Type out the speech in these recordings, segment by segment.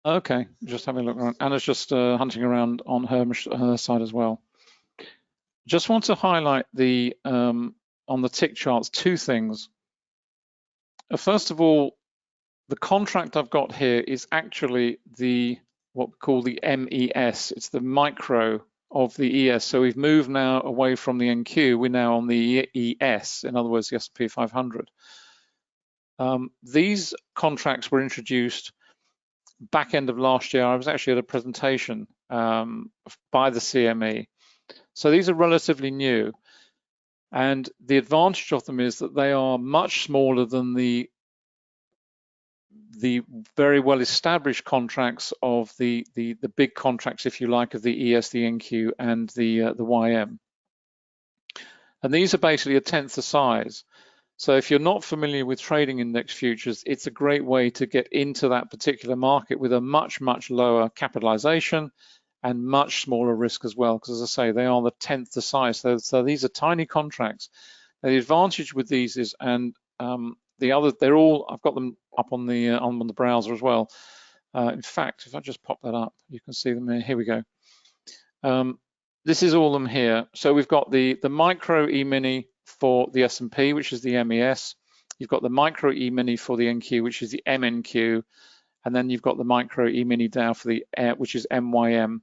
Okay, just having a look around. Anna's just hunting around on her side as well. Just want to highlight the on the tick charts two things. First of all, the contract I've got here is actually the what we call the MES. It's the micro of the ES. So we've moved now away from the NQ. We're now on the ES, in other words, the S&P 500. These contracts were introduced back end of last year. I was actually at a presentation by the CME. So these are relatively new. And the advantage of them is that they are much smaller than the very well established contracts of the big contracts, if you like, of the ES, the NQ, and the YM. And these are basically a tenth the size. So if you're not familiar with trading index futures, it's a great way to get into that particular market with a much, much lower capitalization and much smaller risk as well, because as I say, they are the tenth the size. So these are tiny contracts. Now, the advantage with these is, and the other, they're all, I've got them up on the browser as well. In fact, if I just pop that up, you can see them here. Here we go. This is all of them here. So we've got the micro E-mini for the S&P, which is the MES. You've got the micro E-mini for the NQ, which is the MNQ. And then you've got the micro E-mini Dow for the which is MYM.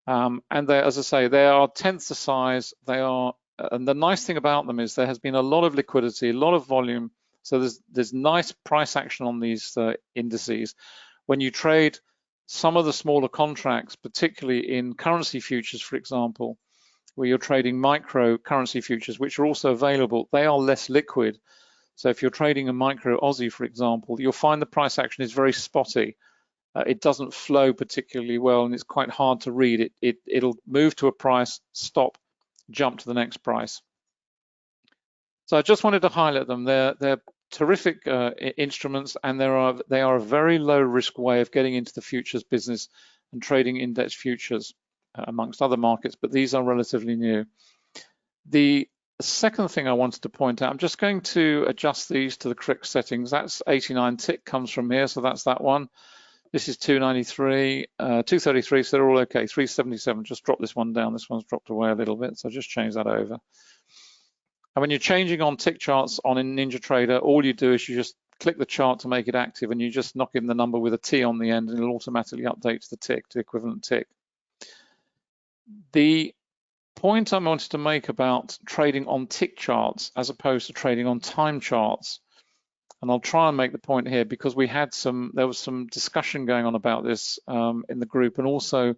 And they, as I say, they are tenths the size. They are, and the nice thing about them is there has been a lot of liquidity, a lot of volume. So there's nice price action on these indices. When you trade some of the smaller contracts, particularly in currency futures, for example, where you're trading micro currency futures, which are also available, they are less liquid. So if you're trading a micro Aussie, for example, you'll find the price action is very spotty. It doesn't flow particularly well, and it's quite hard to read. It'll move to a price, stop, jump to the next price. So I just wanted to highlight them. They're terrific instruments, and they are a very low risk way of getting into the futures business and trading index futures amongst other markets, but these are relatively new. The second thing I wanted to point out, I'm just going to adjust these to the correct settings. That's 89 tick comes from here, so that's that one. This is 293, 233, so they're all okay. 377, just drop this one down. This one's dropped away a little bit, so just change that over. And when you're changing on tick charts on in NinjaTrader, all you do is you just click the chart to make it active, and you just knock in the number with a T on the end, and it'll automatically update to the tick, to the equivalent tick. The point I wanted to make about trading on tick charts as opposed to trading on time charts, and I'll try and make the point here because there was some discussion going on about this in the group, and also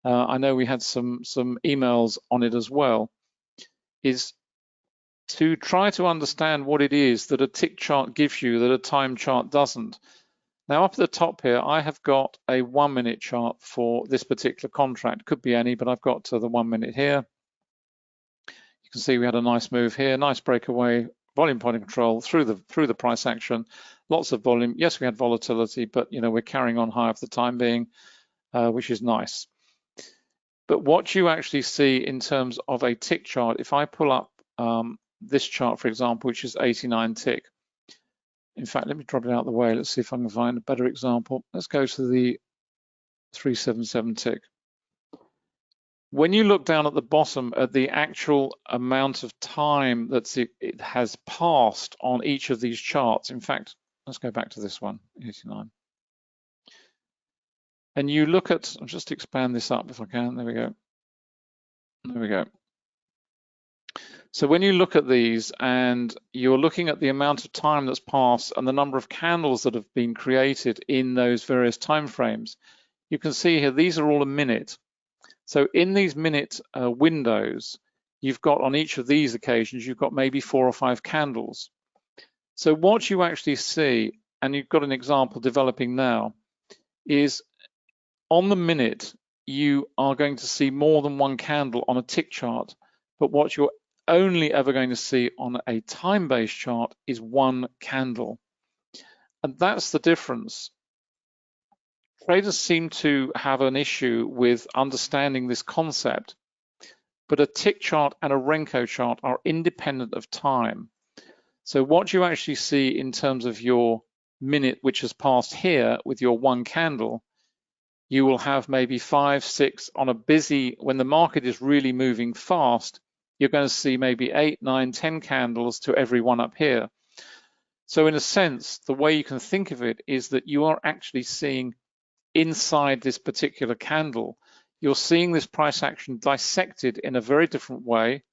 I know we had some emails on it as well, is to try to understand what it is that a tick chart gives you that a time chart doesn't. Now up at the top here, I have got a 1 minute chart for this particular contract. Could be any, but I've got the 1 minute here. You can see we had a nice move here, nice breakaway, volume point of control through the price action, lots of volume. Yes, we had volatility, but we're carrying on high for the time being, which is nice. But what you actually see in terms of a tick chart, if I pull up this chart, for example, which is 89 tick. In fact, let me drop it out of the way. Let's see if I can find a better example. Let's go to the 377 tick. When you look down at the bottom at the actual amount of time that it has passed on each of these charts, in fact, let's go back to this one, 89. And you look at, I'll just expand this up if I can. There we go. There we go. So when you look at these and you're looking at the amount of time that's passed and the number of candles that have been created in those various time frames, you can see here, these are all a minute. So in these minute windows, you've got on each of these occasions, you've got maybe 4 or 5 candles. So what you actually see, and you've got an example developing now, is on the minute, you are going to see more than one candle on a tick chart, but what you're only ever going to see on a time-based chart is one candle. And that's the difference. Traders seem to have an issue with understanding this concept, but a tick chart and a Renko chart are independent of time. So what you actually see in terms of your minute, which has passed here with your one candle, you will have maybe 5, 6 on a busy, when the market is really moving fast, you're going to see maybe 8, 9, 10 candles to every one up here. So in a sense, the way you can think of it is that you are actually seeing inside this particular candle, you're seeing this price action dissected in a very different way.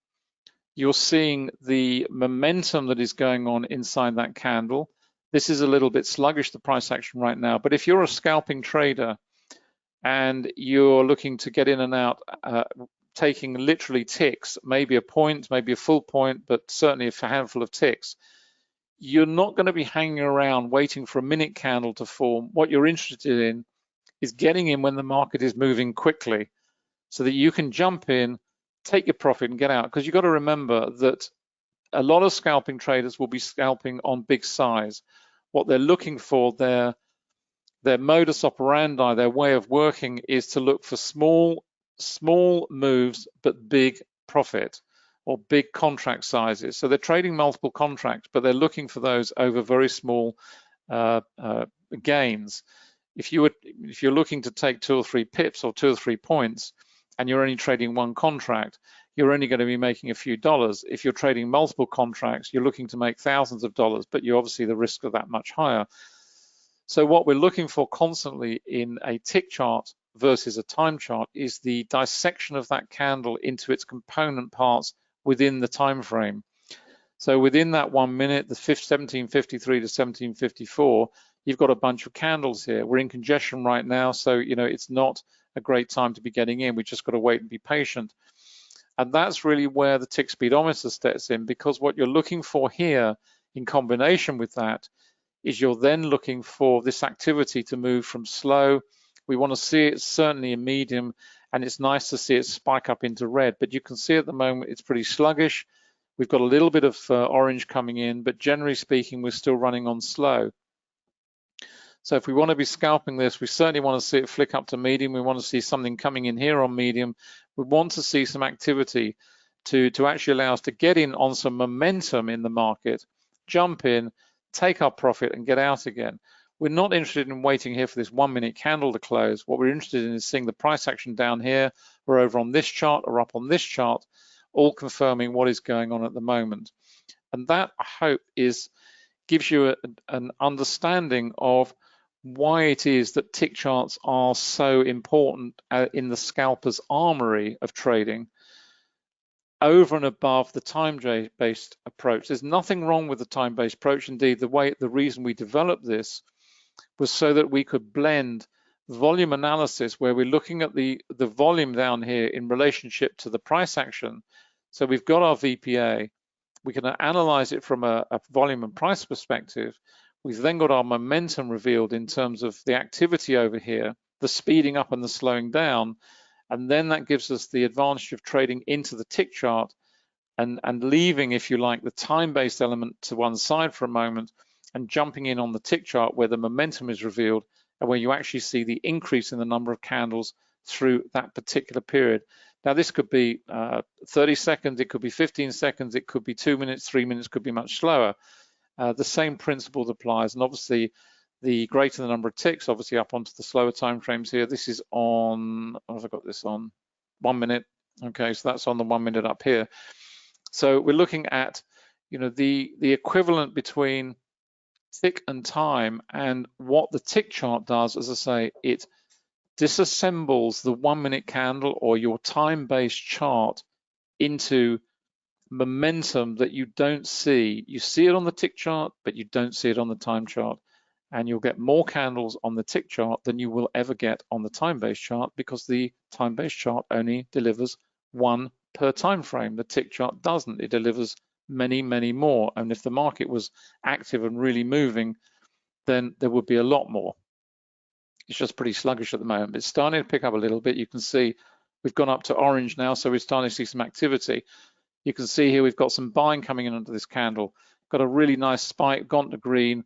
You're seeing the momentum that is going on inside that candle. This is a little bit sluggish, the price action right now, but if you're a scalping trader and you're looking to get in and out, taking literally ticks, maybe a point, maybe a full point, but certainly a handful of ticks, you're not going to be hanging around waiting for a minute candle to form. What you're interested in is getting in when the market is moving quickly so that you can jump in, take your profit and get out. Because you've got to remember that a lot of scalping traders will be scalping on big size. What they're looking for, their modus operandi, their way of working is to look for small moves, but big profit or big contract sizes. So they're trading multiple contracts, but they're looking for those over very small gains. If you're looking to take 2 or 3 pips or 2 or 3 points, and you're only trading one contract, you're only going to be making a few dollars. If you're trading multiple contracts, you're looking to make thousands of dollars, but you obviously the risk of that much higher. So what we're looking for constantly in a tick chart versus a time chart is the dissection of that candle into its component parts within the time frame. So within that 1 minute, the 1753 to 1754, you've got a bunch of candles here. We're in congestion right now, so it's not a great time to be getting in. We just got to wait and be patient. And that's really where the tick speedometer steps in, because what you're looking for here in combination with that is you're then looking for this activity to move from slow. We want to see it certainly in medium, and it's nice to see it spike up into red, but you can see at the moment it's pretty sluggish. We've got a little bit of orange coming in, but generally speaking, we're still running on slow. So if we want to be scalping this, we certainly want to see it flick up to medium. We want to see something coming in here on medium. We want to see some activity to actually allow us to get in on some momentum in the market, jump in, take our profit and get out again. We're not interested in waiting here for this 1 minute candle to close. What we're interested in is seeing the price action down here or over on this chart or up on this chart, all confirming what is going on at the moment. And that, I hope, gives you an understanding of why it is that tick charts are so important in the scalper's armory of trading over and above the time-based approach. There's nothing wrong with the time-based approach. Indeed, the reason we developed this was so that we could blend volume analysis, where we're looking at the volume down here in relationship to the price action. So we've got our VPA. We can analyze it from a volume and price perspective. We've then got our momentum revealed in terms of the activity over here, the speeding up and the slowing down. And then that gives us the advantage of trading into the tick chart and leaving, if you like, the time-based element to one side for a moment and jumping in on the tick chart where the momentum is revealed and where you actually see the increase in the number of candles through that particular period. Now, this could be 30 seconds, it could be 15 seconds, it could be 2 minutes, 3 minutes, could be much slower. The same principle applies, and obviously the greater the number of ticks, obviously up onto the slower time frames here. This is on, what have I got this on? 1 minute. Okay, so that's on the 1 minute up here. So we're looking at, the equivalent between tick and time, and what the tick chart does, as I say, it disassembles the 1 minute candle or your time-based chart into momentum that you don't see. You see it on the tick chart, but you don't see it on the time chart. And you'll get more candles on the tick chart than you will ever get on the time-based chart, because the time-based chart only delivers one per time frame. The tick chart doesn't. It delivers many, many more. And if the market was active and really moving, then there would be a lot more. It's just pretty sluggish at the moment. It's starting to pick up a little bit. You can see we've gone up to orange now, so we're starting to see some activity. You can see here we've got some buying coming in under this candle. Got a really nice spike, gone to green.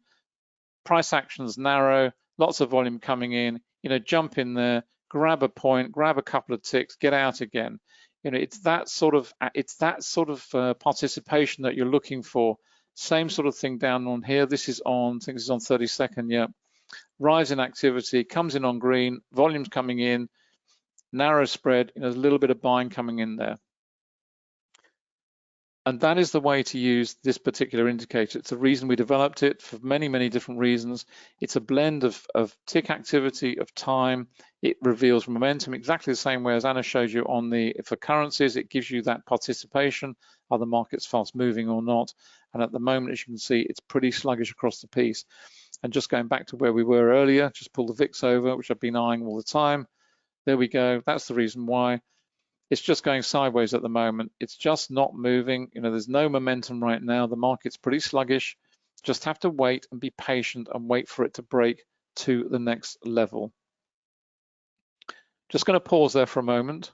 Price action's narrow, lots of volume coming in. Jump in there, grab a point, grab a couple of ticks, get out again. It's that sort of participation that you're looking for. Same sort of thing down on here. This is on, I think this is on 32nd, yeah. rise in activity, comes in on green, volumes coming in, narrow spread, there's a little bit of buying coming in there. And that is the way to use this particular indicator. It's the reason we developed it, for many, many different reasons. It's a blend of tick activity, of time. It reveals momentum exactly the same way as Anna showed you for currencies. It gives you that participation. Are the markets fast moving or not? And at the moment, as you can see, it's pretty sluggish across the piece. And just going back to where we were earlier, just pull the VIX over, which I've been eyeing all the time. There we go. That's the reason why. It's just going sideways at the moment. It's just not moving. There's no momentum right now. The market's pretty sluggish. Just have to wait and be patient and wait for it to break to the next level. Just going to pause there for a moment.